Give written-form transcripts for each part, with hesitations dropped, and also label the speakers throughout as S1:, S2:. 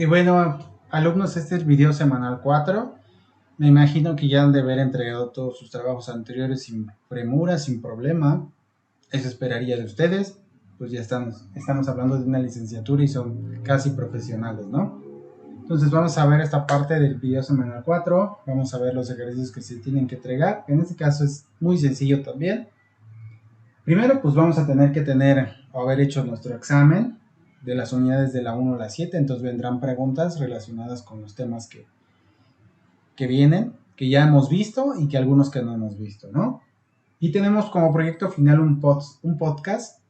S1: Y bueno, alumnos, este es el video semanal 4. Me imagino que ya han de haber entregado todos sus trabajos anteriores sin premura, sin problema. Eso esperaría de ustedes. Pues ya estamos hablando de una licenciatura y son casi profesionales, ¿no? Entonces vamos a ver esta parte del video semanal 4. Vamos a ver los ejercicios que se tienen que entregar. En este caso es muy sencillo también. Primero, pues vamos a tener que haber hecho nuestro examen de las unidades de la 1 a la 7. Entonces vendrán preguntas relacionadas con los temas que vienen, que ya hemos visto y que algunos que no hemos visto, ¿no? Y tenemos como proyecto final un podcast.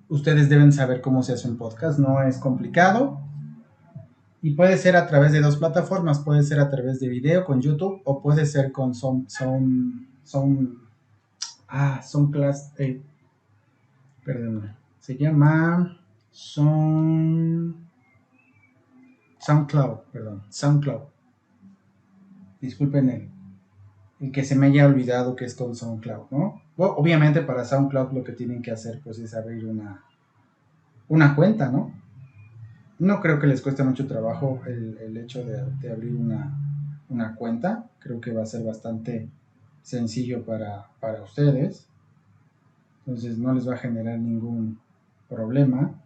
S1: Ustedes deben saber cómo se hace un podcast, no es complicado. Y puede ser a través de dos plataformas, puede ser a través de video con YouTube o puede ser con Soundclass, perdón, se llama SoundCloud. Disculpen el que se me haya olvidado que es con SoundCloud, ¿no? Bueno, obviamente para SoundCloud lo que tienen que hacer pues es abrir una cuenta, ¿no? No creo que les cueste mucho trabajo el hecho de abrir una cuenta. Creo que va a ser bastante sencillo para ustedes. Entonces no les va a generar ningún problema.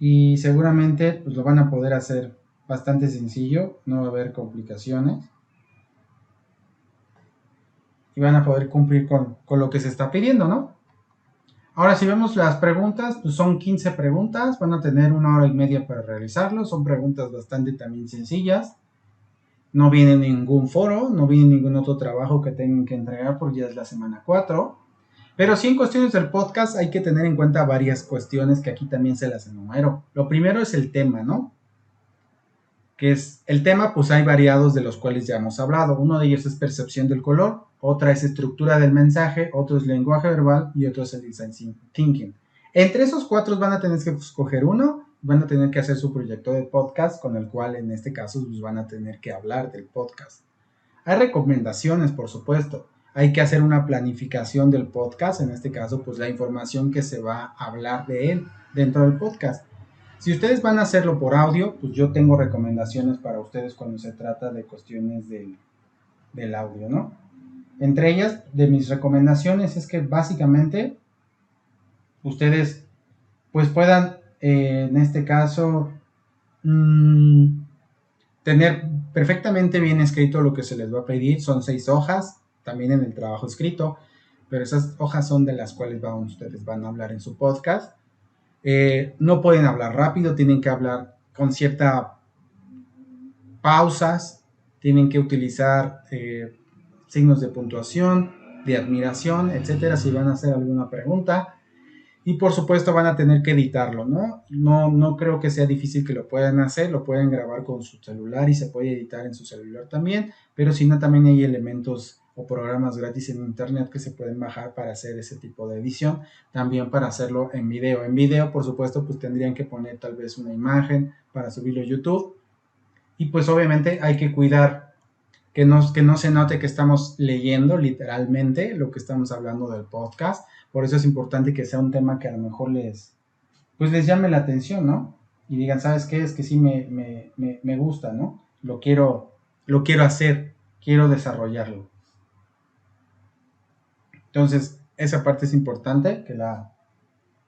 S1: Y seguramente pues lo van a poder hacer bastante sencillo. No va a haber complicaciones. Y van a poder cumplir con lo que se está pidiendo, ¿no? Ahora, si vemos las preguntas, pues son 15 preguntas, van a tener 1 hora y media para realizarlo, son preguntas bastante también sencillas, no viene ningún foro, no viene ningún otro trabajo que tengan que entregar porque ya es la semana 4, pero sí en cuestiones del podcast hay que tener en cuenta varias cuestiones que aquí también se las enumero. Lo primero es el tema, ¿no? Que es el tema, pues hay variados de los cuales ya hemos hablado. Uno de ellos es percepción del color, otra es estructura del mensaje, otro es lenguaje verbal y otro es el design thinking. Entre esos cuatro van a tener que escoger uno, van a tener que hacer su proyecto de podcast con el cual en este caso pues van a tener que hablar del podcast. Hay recomendaciones, por supuesto. Hay que hacer una planificación del podcast, en este caso pues la información que se va a hablar de él dentro del podcast. Si ustedes van a hacerlo por audio, pues yo tengo recomendaciones para ustedes cuando se trata de cuestiones del audio, ¿no? Entre ellas, de mis recomendaciones es que básicamente ustedes pues puedan, en este caso, tener perfectamente bien escrito lo que se les va a pedir. Son 6 hojas, también en el trabajo escrito, pero esas hojas son de las cuales ustedes van a hablar en su podcast. No pueden hablar rápido, tienen que hablar con cierta pausas, tienen que utilizar signos de puntuación, de admiración, etcétera, si van a hacer alguna pregunta. Y por supuesto van a tener que editarlo, ¿no? No creo que sea difícil que lo puedan hacer, lo pueden grabar con su celular y se puede editar en su celular también, pero si no, también hay elementos o programas gratis en internet que se pueden bajar para hacer ese tipo de edición, también para hacerlo en video. En video, por supuesto, pues tendrían que poner tal vez una imagen para subirlo a YouTube y pues obviamente hay que cuidar que no se note que estamos leyendo literalmente lo que estamos hablando del podcast. Por eso es importante que sea un tema que a lo mejor les llame la atención, ¿no? Y digan, ¿sabes qué? Es que sí me gusta, ¿no? Lo quiero hacer, quiero desarrollarlo. Entonces, esa parte es importante,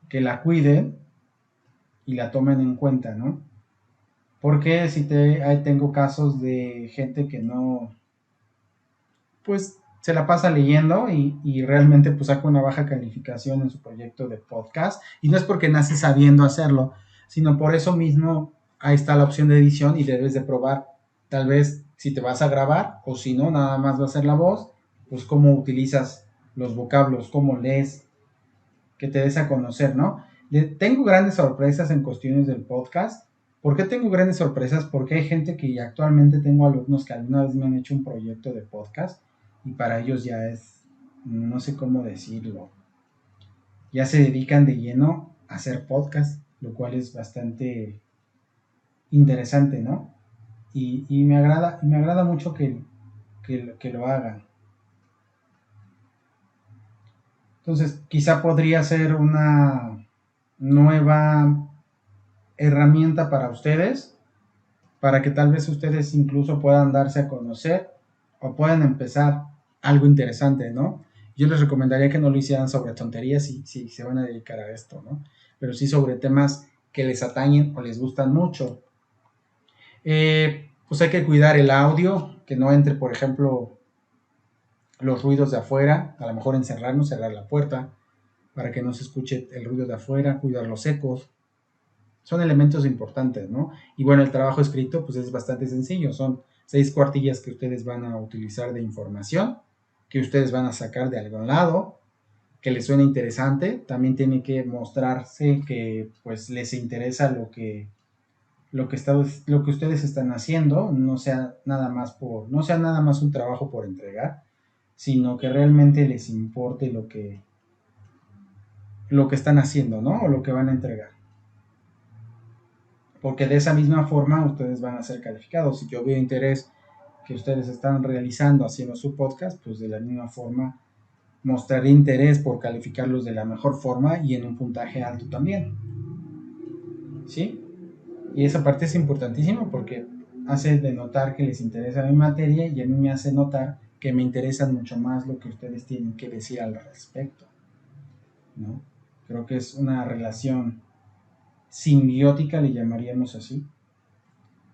S1: que la cuiden y la tomen en cuenta, ¿no? Porque si tengo casos de gente que no, pues se la pasa leyendo y realmente pues saca una baja calificación en su proyecto de podcast y no es porque nace sabiendo hacerlo, sino por eso mismo ahí está la opción de edición y debes de probar tal vez si te vas a grabar o si no, nada más va a ser la voz, pues cómo utilizas los vocablos, cómo lees, que te des a conocer, ¿no? Tengo grandes sorpresas en cuestiones del podcast. ¿Por qué tengo grandes sorpresas? Porque hay gente que actualmente tengo alumnos que alguna vez me han hecho un proyecto de podcast y para ellos ya es, no sé cómo decirlo, ya se dedican de lleno a hacer podcast, lo cual es bastante interesante, ¿no? Y me agrada mucho que lo hagan. Entonces, quizá podría ser una nueva herramienta para ustedes, para que tal vez ustedes incluso puedan darse a conocer o puedan empezar algo interesante, ¿no? Yo les recomendaría que no lo hicieran sobre tonterías si se van a dedicar a esto, ¿no? Pero sí sobre temas que les atañen o les gustan mucho. Pues hay que cuidar el audio, que no entre, por ejemplo, los ruidos de afuera, a lo mejor encerrarnos, cerrar la puerta, para que no se escuche el ruido de afuera, cuidar los ecos. Son elementos importantes, ¿no? Y bueno, el trabajo escrito pues es bastante sencillo, son 6 cuartillas que ustedes van a utilizar de información, que ustedes van a sacar de algún lado, que les suene interesante, también tiene que mostrarse que pues les interesa lo que ustedes están haciendo, no sea nada más un trabajo por entregar, sino que realmente les importe lo que están haciendo, ¿no? O lo que van a entregar. Porque de esa misma forma ustedes van a ser calificados. Si yo veo interés que ustedes están realizando haciendo su podcast, pues de la misma forma mostraré interés por calificarlos de la mejor forma y en un puntaje alto también. ¿Sí? Y esa parte es importantísima porque hace de notar que les interesa mi materia y a mí me hace notar que me interesa mucho más lo que ustedes tienen que decir al respecto, ¿no? Creo que es una relación simbiótica, le llamaríamos así,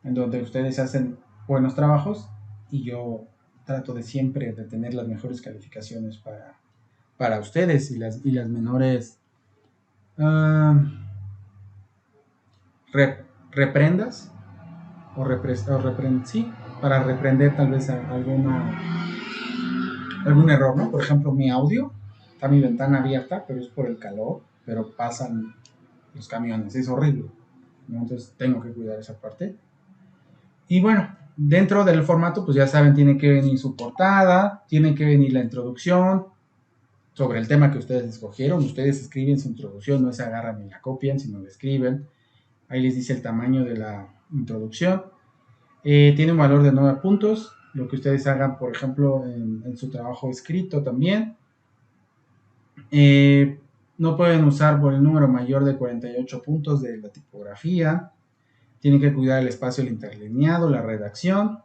S1: en donde ustedes hacen buenos trabajos y yo trato de siempre de tener las mejores calificaciones para ustedes y las menores reprendas sí, para reprender tal vez algún error, ¿no? Por ejemplo, mi audio, está mi ventana abierta, pero es por el calor, pero pasan los camiones, es horrible, ¿no? Entonces tengo que cuidar esa parte. Y bueno, dentro del formato, pues ya saben, tiene que venir su portada, tiene que venir la introducción sobre el tema que ustedes escogieron. Ustedes escriben su introducción, no se agarran ni la copian, sino la escriben. Ahí les dice el tamaño de la introducción. Tiene un valor de 9 puntos, lo que ustedes hagan, por ejemplo, en su trabajo escrito también. No pueden usar por el número mayor de 48 puntos de la tipografía. Tienen que cuidar el espacio del interlineado, la redacción.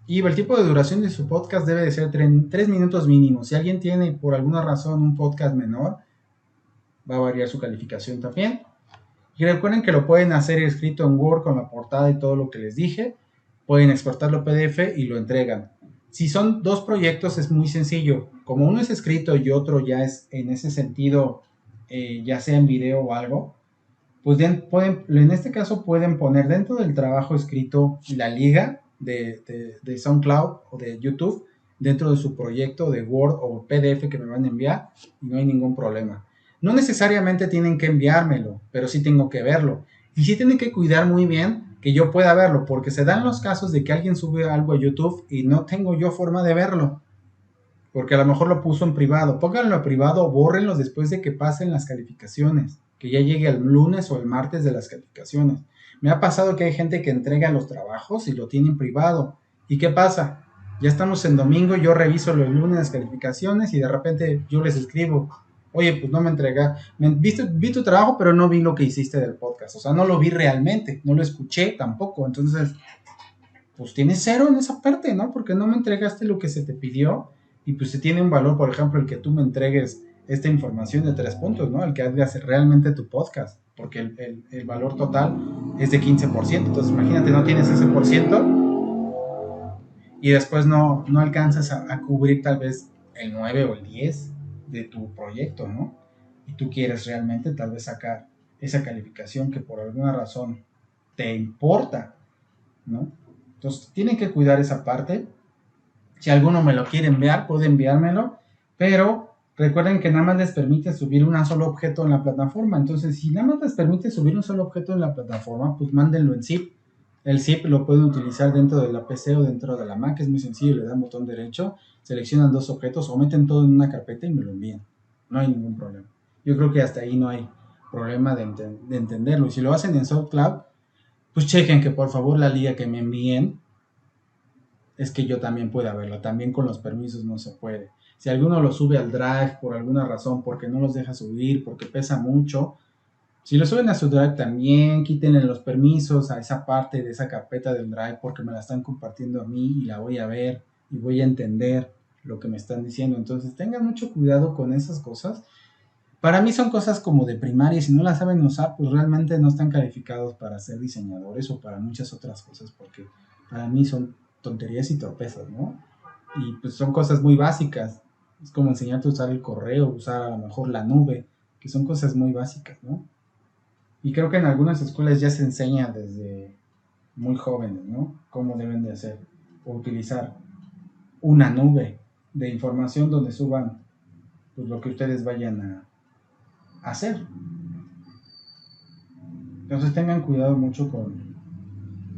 S1: Y el tiempo de duración de su podcast debe de ser 3 minutos mínimo. Si alguien tiene por alguna razón un podcast menor, va a variar su calificación también. Y recuerden que lo pueden hacer escrito en Word con la portada y todo lo que les dije. Pueden exportarlo PDF y lo entregan. Si son 2 proyectos es muy sencillo. Como uno es escrito y otro ya es en ese sentido, ya sea en video o algo, pues en este caso pueden poner dentro del trabajo escrito la liga de SoundCloud o de YouTube dentro de su proyecto de Word o PDF que me van a enviar y no hay ningún problema. No necesariamente tienen que enviármelo, pero sí tengo que verlo. Y sí tienen que cuidar muy bien que yo pueda verlo, porque se dan los casos de que alguien sube algo a YouTube y no tengo yo forma de verlo, porque a lo mejor lo puso en privado. Pónganlo en privado o bórrenlo después de que pasen las calificaciones, que ya llegue el lunes o el martes de las calificaciones. Me ha pasado que hay gente que entrega los trabajos y lo tiene en privado. ¿Y qué pasa? Ya estamos en domingo, yo reviso los lunes las calificaciones y de repente yo les escribo, oye, pues no me entrega, vi tu trabajo, pero no vi lo que hiciste del podcast. O sea, no lo vi realmente, no lo escuché tampoco. Entonces, pues tienes 0 en esa parte, ¿no? Porque no me entregaste lo que se te pidió y pues se tiene un valor, por ejemplo, el que tú me entregues esta información de 3 puntos, ¿no? El que hagas realmente tu podcast, porque el valor total es de 15%. Entonces, imagínate, no tienes ese por ciento y después no alcanzas a cubrir tal vez el 9 o el 10 de tu proyecto, ¿no? Y tú quieres realmente tal vez sacar esa calificación que por alguna razón te importa, ¿no? Entonces, tienen que cuidar esa parte. Si alguno me lo quiere enviar, puede enviármelo, pero recuerden que nada más les permite subir un solo objeto en la plataforma. Entonces, si nada más les permite subir un solo objeto en la plataforma, pues mándenlo en zip. El zip lo pueden utilizar dentro de la PC o dentro de la Mac, es muy sencillo, le dan botón derecho, seleccionan 2 objetos o meten todo en una carpeta y me lo envían. No hay ningún problema. Yo creo que hasta ahí no hay problema de entenderlo. Y si lo hacen en SoundCloud, pues chequen que por favor la liga que me envíen es que yo también pueda verlo. También con los permisos no se puede. Si alguno lo sube al Drive por alguna razón, porque no los deja subir, porque pesa mucho, Si lo suben a su Drive también, quítenle los permisos a esa parte de esa carpeta del Drive porque me la están compartiendo a mí y la voy a ver y voy a entender lo que me están diciendo. Entonces tengan mucho cuidado con esas cosas. Para mí son cosas como de primaria y si no las saben usar, pues realmente no están calificados para ser diseñadores o para muchas otras cosas porque para mí son tonterías y torpezas, ¿no? Y pues son cosas muy básicas. Es como enseñarte a usar el correo, usar a lo mejor la nube, que son cosas muy básicas, ¿no? Y creo que en algunas escuelas ya se enseña desde muy jóvenes, ¿no? Cómo deben de hacer o utilizar una nube de información donde suban pues, lo que ustedes vayan a hacer. Entonces tengan cuidado mucho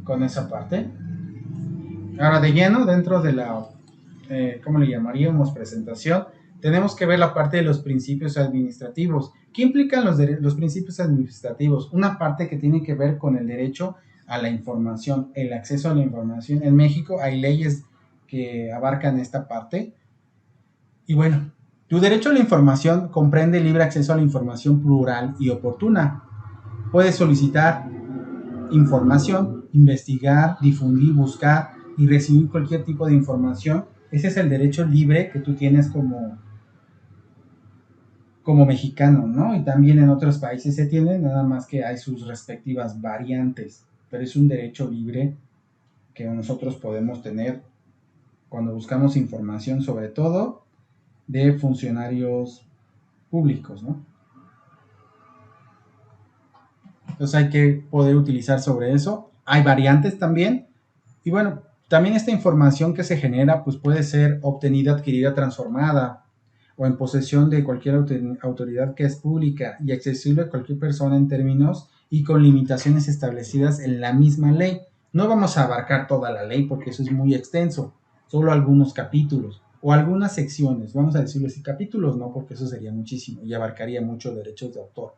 S1: con esa parte. Ahora de lleno, dentro de la, ¿cómo le llamaríamos? Presentación, tenemos que ver la parte de los principios administrativos. ¿Qué implican los principios administrativos? Una parte que tiene que ver con el derecho a la información, el acceso a la información. En México hay leyes que abarcan esta parte. Y bueno, tu derecho a la información comprende el libre acceso a la información plural y oportuna. Puedes solicitar información, investigar, difundir, buscar y recibir cualquier tipo de información. Ese es el derecho libre que tú tienes como mexicano, ¿no? Y también en otros países se tiene, nada más que hay sus respectivas variantes, pero es un derecho libre que nosotros podemos tener cuando buscamos información, sobre todo de funcionarios públicos, ¿no? Entonces hay que poder utilizar sobre eso. Hay variantes también. Y bueno, también esta información que se genera pues puede ser obtenida, adquirida, transformada o en posesión de cualquier autoridad que es pública y accesible a cualquier persona en términos y con limitaciones establecidas en la misma ley. No vamos a abarcar toda la ley porque eso es muy extenso, solo algunos capítulos o algunas secciones, vamos a decirlo así, capítulos no, porque eso sería muchísimo y abarcaría mucho derechos de autor.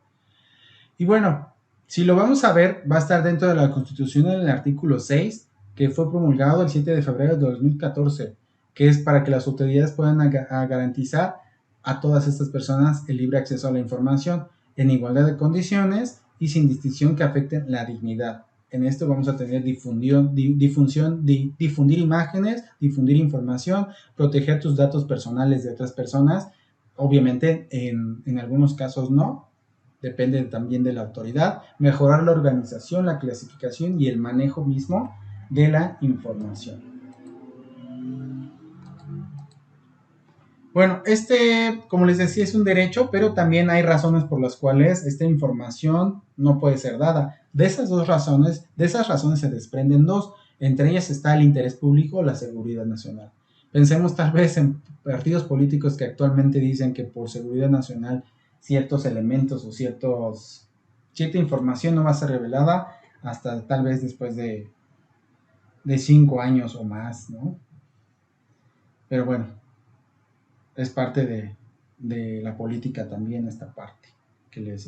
S1: Y bueno, si lo vamos a ver, va a estar dentro de la Constitución en el artículo 6, que fue promulgado el 7 de febrero de 2014, que es para que las autoridades puedan garantizar a todas estas personas el libre acceso a la información en igualdad de condiciones y sin distinción que afecten la dignidad. En esto vamos a tener difundir imágenes, difundir información, proteger tus datos personales de otras personas. Obviamente, en algunos casos no, depende también de la autoridad, mejorar la organización, la clasificación y el manejo mismo de la información. Bueno, como les decía, es un derecho, pero también hay razones por las cuales esta información no puede ser dada. De esas razones se desprenden dos. Entre ellas está el interés público o la seguridad nacional. Pensemos tal vez en partidos políticos que actualmente dicen que por seguridad nacional ciertos elementos o cierta información no va a ser revelada hasta tal vez después de 5 años o más, ¿no? Pero bueno, es parte de la política también esta parte que les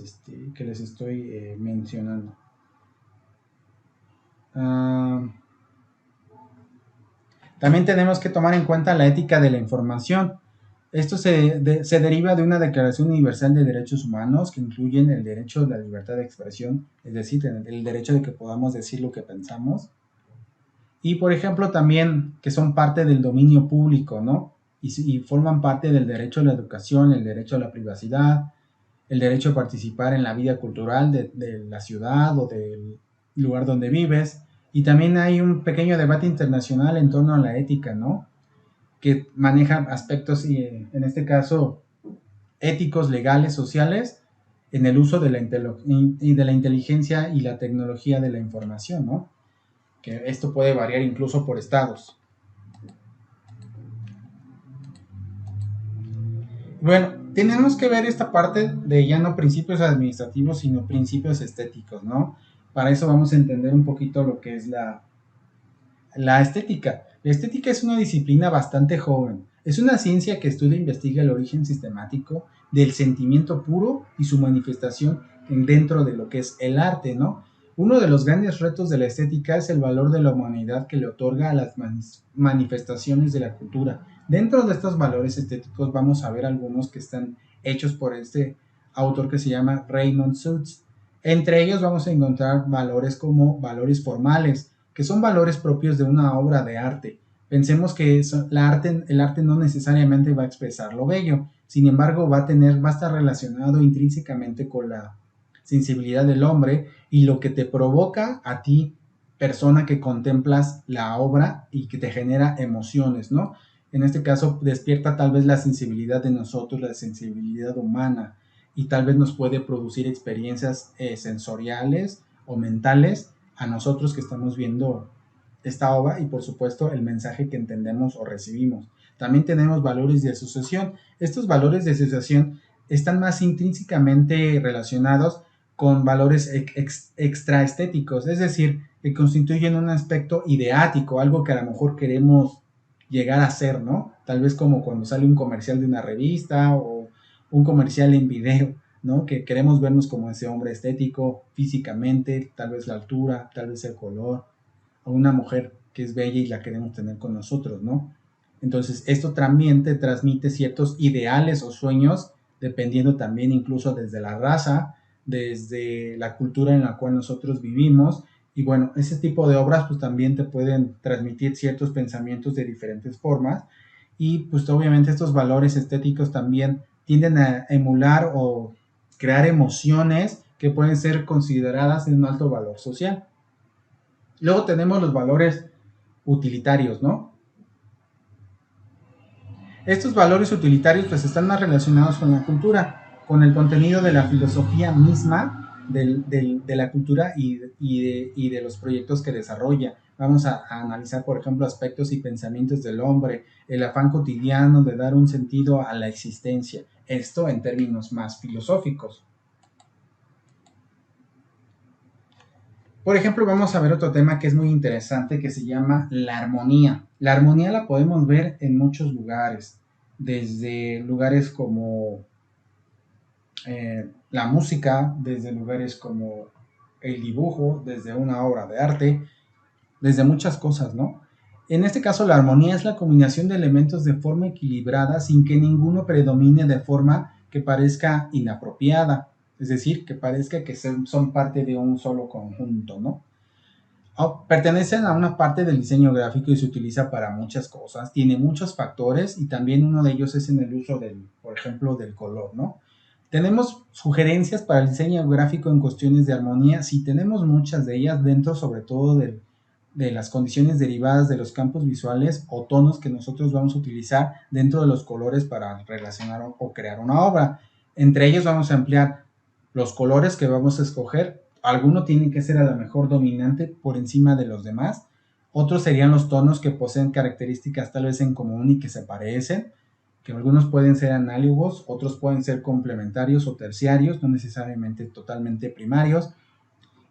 S1: estoy mencionando. También tenemos que tomar en cuenta la ética de la información. Esto se deriva de una Declaración Universal de Derechos Humanos que incluyen el derecho a la libertad de expresión, es decir, el derecho de que podamos decir lo que pensamos. Y, por ejemplo, también que son parte del dominio público, ¿no? Y forman parte del derecho a la educación, el derecho a la privacidad, el derecho a participar en la vida cultural de la ciudad o del lugar donde vives. Y también hay un pequeño debate internacional en torno a la ética, ¿no? Que maneja aspectos, en este caso, éticos, legales, sociales, en el uso de la inteligencia y la tecnología de la información, ¿no? Que esto puede variar incluso por estados. Bueno, tenemos que ver esta parte de ya no principios administrativos, sino principios estéticos, ¿no? Para eso vamos a entender un poquito lo que es la estética. La estética es una disciplina bastante joven. Es una ciencia que estudia e investiga el origen sistemático del sentimiento puro y su manifestación dentro de lo que es el arte, ¿no? Uno de los grandes retos de la estética es el valor de la humanidad que le otorga a las manifestaciones de la cultura. Dentro de estos valores estéticos vamos a ver algunos que están hechos por este autor que se llama Raymond Suits. Entre ellos vamos a encontrar valores como valores formales, que son valores propios de una obra de arte. Pensemos que el arte no necesariamente va a expresar lo bello, sin embargo va a estar relacionado intrínsecamente con la sensibilidad del hombre y lo que te provoca a ti, persona que contemplas la obra y que te genera emociones, ¿no? En este caso despierta tal vez la sensibilidad de nosotros, la sensibilidad humana, y tal vez nos puede producir experiencias sensoriales o mentales a nosotros que estamos viendo esta obra y por supuesto el mensaje que entendemos o recibimos. También tenemos valores de asociación. Estos valores de asociación están más intrínsecamente relacionados con valores extraestéticos, es decir, que constituyen un aspecto ideático, algo que a lo mejor queremos llegar a ser, ¿no? Tal vez como cuando sale un comercial de una revista o un comercial en video, ¿no? Que queremos vernos como ese hombre estético físicamente, tal vez la altura, tal vez el color, o una mujer que es bella y la queremos tener con nosotros, ¿no? Entonces, esto también te transmite ciertos ideales o sueños, dependiendo también incluso desde la raza, desde la cultura en la cual nosotros vivimos. Y bueno, ese tipo de obras pues también te pueden transmitir ciertos pensamientos de diferentes formas. Y pues obviamente estos valores estéticos también tienden a emular o crear emociones que pueden ser consideradas en un alto valor social. Luego tenemos los valores utilitarios, ¿no? Estos valores utilitarios pues están más relacionados con la cultura, con el contenido de la filosofía misma de la cultura y de los proyectos que desarrolla. Vamos a analizar, por ejemplo, aspectos y pensamientos del hombre, el afán cotidiano de dar un sentido a la existencia. Esto en términos más filosóficos. Por ejemplo, vamos a ver otro tema que es muy interesante que se llama la armonía. La armonía la podemos ver en muchos lugares, desde lugares como la música, desde lugares como el dibujo, desde una obra de arte, desde muchas cosas, ¿no? En este caso, la armonía es la combinación de elementos de forma equilibrada sin que ninguno predomine de forma que parezca inapropiada, es decir, que parezca que son parte de un solo conjunto, ¿no? Pertenecen a una parte del diseño gráfico y se utiliza para muchas cosas. Tiene muchos factores y también uno de ellos es en el uso por ejemplo, del color, ¿no? Tenemos sugerencias para el diseño gráfico en cuestiones de armonía. Sí, tenemos muchas de ellas dentro, sobre todo de las condiciones derivadas de los campos visuales o tonos que nosotros vamos a utilizar dentro de los colores para relacionar o crear una obra. Entre ellos vamos a emplear los colores que vamos a escoger. Alguno tiene que ser a lo mejor dominante por encima de los demás. Otros serían los tonos que poseen características tal vez en común y que se parecen, que algunos pueden ser análogos, otros pueden ser complementarios o terciarios, no necesariamente totalmente primarios.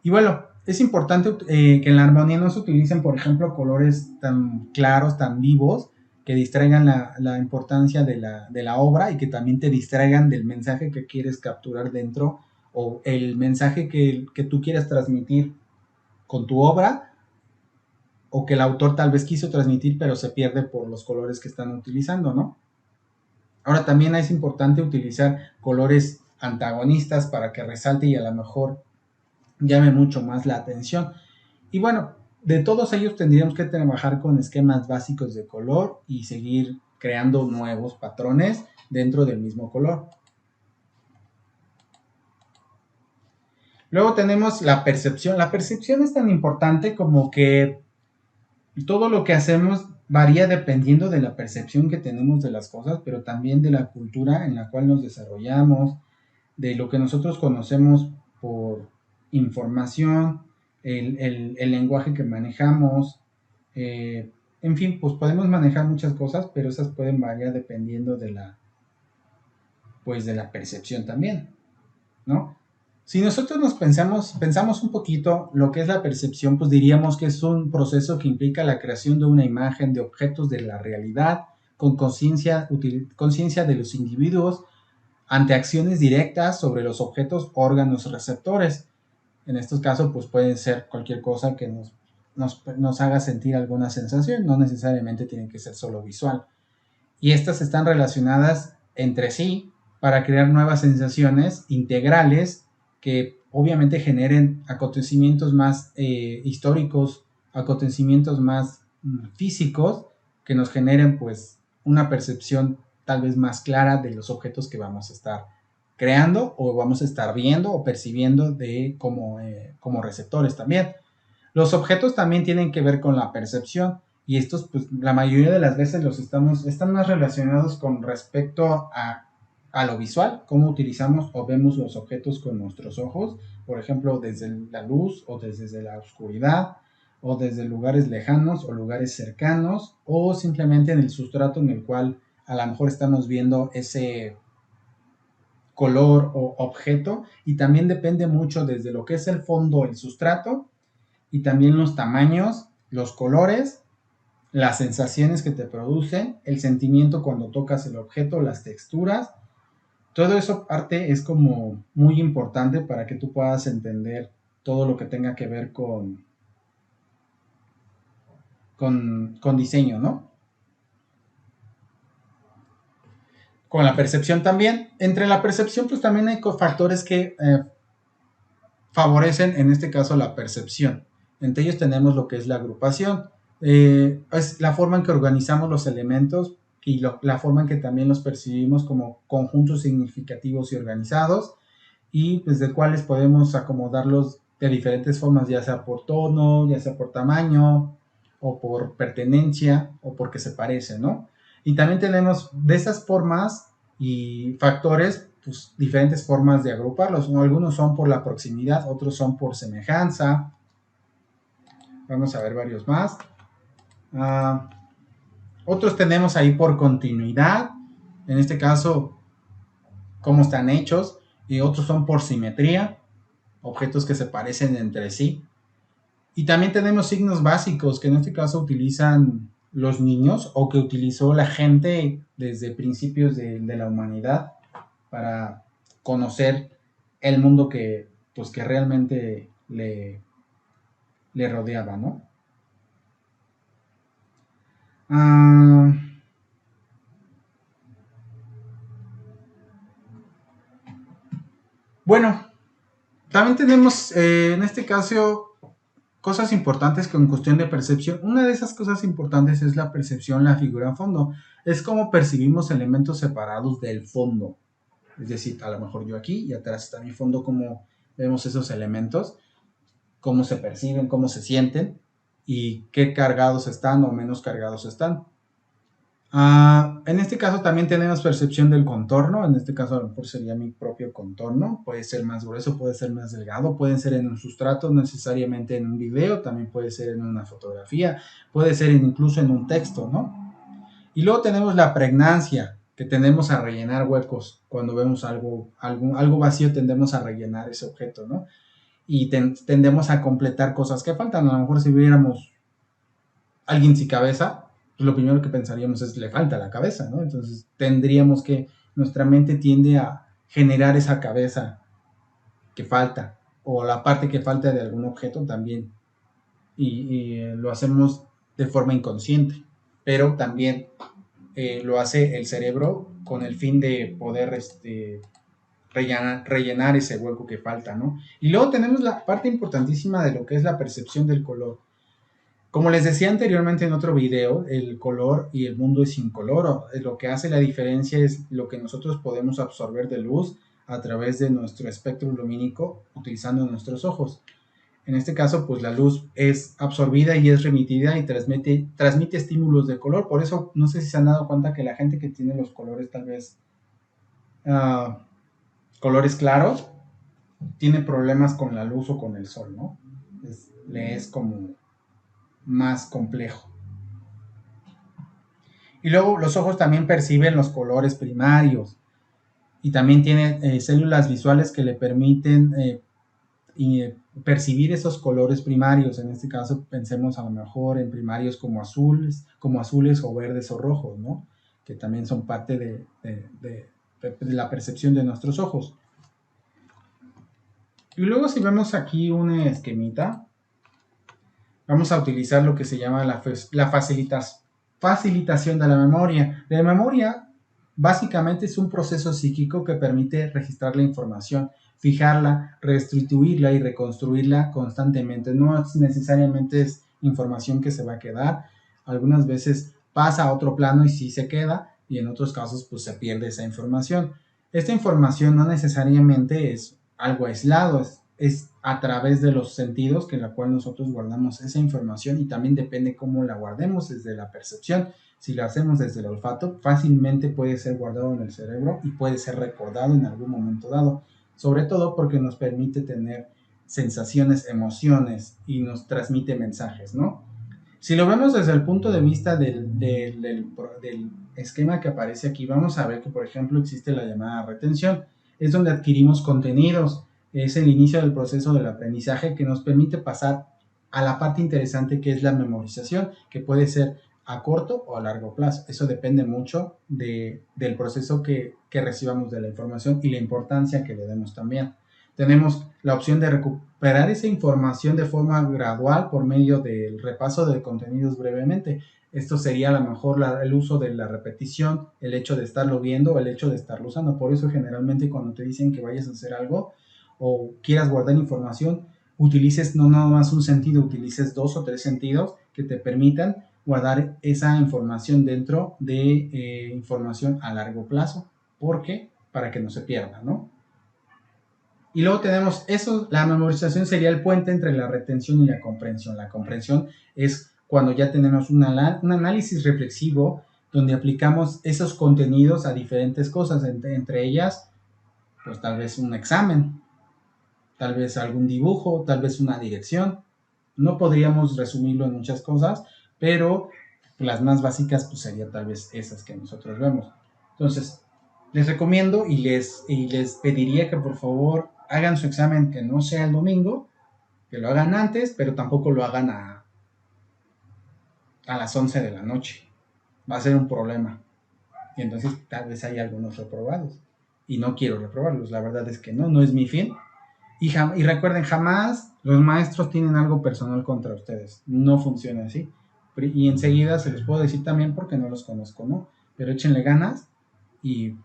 S1: Y bueno, es importante que en la armonía no se utilicen, por ejemplo, colores tan claros, tan vivos, que distraigan la importancia de la obra y que también te distraigan del mensaje que quieres capturar dentro o el mensaje que tú quieras transmitir con tu obra o que el autor tal vez quiso transmitir pero se pierde por los colores que están utilizando, ¿no? Ahora también es importante utilizar colores antagonistas para que resalte y a lo mejor llame mucho más la atención. Y bueno, de todos ellos tendríamos que trabajar con esquemas básicos de color y seguir creando nuevos patrones dentro del mismo color. Luego tenemos la percepción. La percepción es tan importante como que todo lo que hacemos varía dependiendo de la percepción que tenemos de las cosas, pero también de la cultura en la cual nos desarrollamos, de lo que nosotros conocemos por información, el lenguaje que manejamos, en fin, pues podemos manejar muchas cosas, pero esas pueden variar dependiendo pues de la percepción también, ¿no? Si nosotros pensamos un poquito lo que es la percepción, pues diríamos que es un proceso que implica la creación de una imagen de objetos de la realidad con conciencia de los individuos ante acciones directas sobre los objetos, órganos, receptores. En estos casos, pues pueden ser cualquier cosa que nos haga sentir alguna sensación, no necesariamente tiene que ser solo visual. Y estas están relacionadas entre sí para crear nuevas sensaciones integrales que obviamente generen acontecimientos más históricos, acontecimientos más físicos, que nos generen pues una percepción tal vez más clara de los objetos que vamos a estar creando o vamos a estar viendo o percibiendo como receptores también. Los objetos también tienen que ver con la percepción y estos pues la mayoría de las veces están más relacionados con respecto a lo visual, cómo utilizamos o vemos los objetos con nuestros ojos, por ejemplo desde la luz o desde la oscuridad o desde lugares lejanos o lugares cercanos o simplemente en el sustrato en el cual a lo mejor estamos viendo ese color o objeto, y también depende mucho desde lo que es el fondo, el sustrato, y también los tamaños, los colores, las sensaciones que te producen, el sentimiento cuando tocas el objeto, las texturas. Todo eso parte es como muy importante para que tú puedas entender todo lo que tenga que ver con diseño, ¿no? Con la percepción también. Entre la percepción pues también hay factores que favorecen en este caso la percepción. Entre ellos tenemos lo que es la agrupación. Es la forma en que organizamos los elementos y la forma en que también los percibimos como conjuntos significativos y organizados, y pues de cuáles podemos acomodarlos de diferentes formas, ya sea por tono, ya sea por tamaño, o por pertenencia, o porque se parecen, ¿no? Y también tenemos de esas formas y factores, pues diferentes formas de agruparlos. Algunos son por la proximidad, otros son por semejanza. Vamos a ver varios más. Otros tenemos ahí por continuidad, en este caso, cómo están hechos, y otros son por simetría, objetos que se parecen entre sí. Y también tenemos signos básicos que en este caso utilizan los niños o que utilizó la gente desde principios de la humanidad para conocer el mundo que, pues, que realmente le rodeaba, ¿no? Bueno, también tenemos en este caso cosas importantes con cuestión de percepción. Una de esas cosas importantes es la percepción, la figura a fondo. Es como percibimos elementos separados del fondo. Es decir, a lo mejor yo aquí y atrás está mi fondo, cómo vemos esos elementos, cómo se perciben, cómo se sienten y qué cargados están o menos cargados están. En este caso también tenemos percepción del contorno. En este caso a lo mejor sería mi propio contorno. Puede ser más grueso, puede ser más delgado, puede ser en un sustrato, no necesariamente en un video, también puede ser en una fotografía, puede ser incluso en un texto, ¿no? Y luego tenemos la pregnancia, que tendemos a rellenar huecos. Cuando vemos algo vacío tendemos a rellenar ese objeto, ¿no? Y tendemos a completar cosas que faltan. A lo mejor si viéramos alguien sin cabeza, pues lo primero que pensaríamos es le falta la cabeza, ¿no? Entonces tendríamos que, nuestra mente tiende a generar esa cabeza que falta, o la parte que falta de algún objeto también, y lo hacemos de forma inconsciente, pero también lo hace el cerebro con el fin de poder rellenar ese hueco que falta, ¿no? Y luego tenemos la parte importantísima de lo que es la percepción del color. Como les decía anteriormente en otro video, el color y el mundo es incoloro. Lo que hace la diferencia es lo que nosotros podemos absorber de luz a través de nuestro espectro lumínico utilizando nuestros ojos. En este caso, pues la luz es absorbida y es remitida y transmite estímulos de color. Por eso, no sé si se han dado cuenta que la gente que tiene los colores tal vez colores claros, tiene problemas con la luz o con el sol, ¿no? Le es como más complejo. Y luego los ojos también perciben los colores primarios y también tiene células visuales que le permiten percibir esos colores primarios. En este caso pensemos a lo mejor en primarios como azules o verdes o rojos, ¿no? Que también son parte de la percepción de nuestros ojos. Y luego si vemos aquí una esquemita, vamos a utilizar lo que se llama la facilitación de la memoria. La memoria Básicamente es un proceso psíquico que permite registrar la información, fijarla, restituirla y reconstruirla constantemente. No es necesariamente es información que se va a quedar. Algunas veces pasa a otro plano y sí se queda, y en otros casos pues se pierde esa información. Esta información no necesariamente es algo aislado, es a través de los sentidos que la cual nosotros guardamos esa información, y también depende cómo la guardemos, desde la percepción. Si lo hacemos desde el olfato, fácilmente puede ser guardado en el cerebro y puede ser recordado en algún momento dado, sobre todo porque nos permite tener sensaciones, emociones y nos transmite mensajes, ¿no? Si lo vemos desde el punto de vista del esquema que aparece aquí, vamos a ver que, por ejemplo, existe la llamada retención. Es donde adquirimos contenidos. Es el inicio del proceso del aprendizaje que nos permite pasar a la parte interesante, que es la memorización, que puede ser a corto o a largo plazo. Eso depende mucho del proceso que recibamos de la información y la importancia que le demos también. Tenemos la opción de recuperar esa información de forma gradual por medio del repaso de contenidos brevemente. Esto sería a lo mejor el uso de la repetición, el hecho de estarlo viendo, el hecho de estarlo usando. Por eso generalmente cuando te dicen que vayas a hacer algo o quieras guardar información, utilices no nada más un sentido, utilices 2 o 3 sentidos que te permitan guardar esa información dentro de información a largo plazo. ¿Por qué? Para que no se pierda, ¿no? Y luego tenemos eso, la memorización sería el puente entre la retención y la comprensión. La comprensión es cuando ya tenemos un análisis reflexivo donde aplicamos esos contenidos a diferentes cosas, entre ellas, pues tal vez un examen, tal vez algún dibujo, tal vez una dirección. No podríamos resumirlo en muchas cosas, pero las más básicas pues serían tal vez esas que nosotros vemos. Entonces, les recomiendo y les pediría que por favor hagan su examen, que no sea el domingo, que lo hagan antes, pero tampoco lo hagan a las 11 de la noche. Va a ser un problema. Y entonces tal vez hay algunos reprobados. Y no quiero reprobarlos, la verdad es que no es mi fin. Y recuerden, jamás los maestros tienen algo personal contra ustedes. No funciona así. Y enseguida se los puedo decir también porque no los conozco, ¿no? Pero échenle ganas y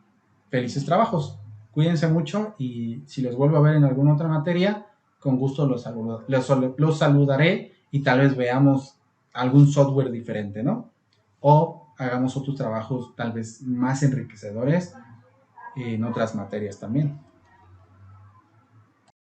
S1: felices trabajos. Cuídense mucho y si los vuelvo a ver en alguna otra materia, con gusto los saludaré y tal vez veamos algún software diferente, ¿no? O hagamos otros trabajos tal vez más enriquecedores en otras materias también.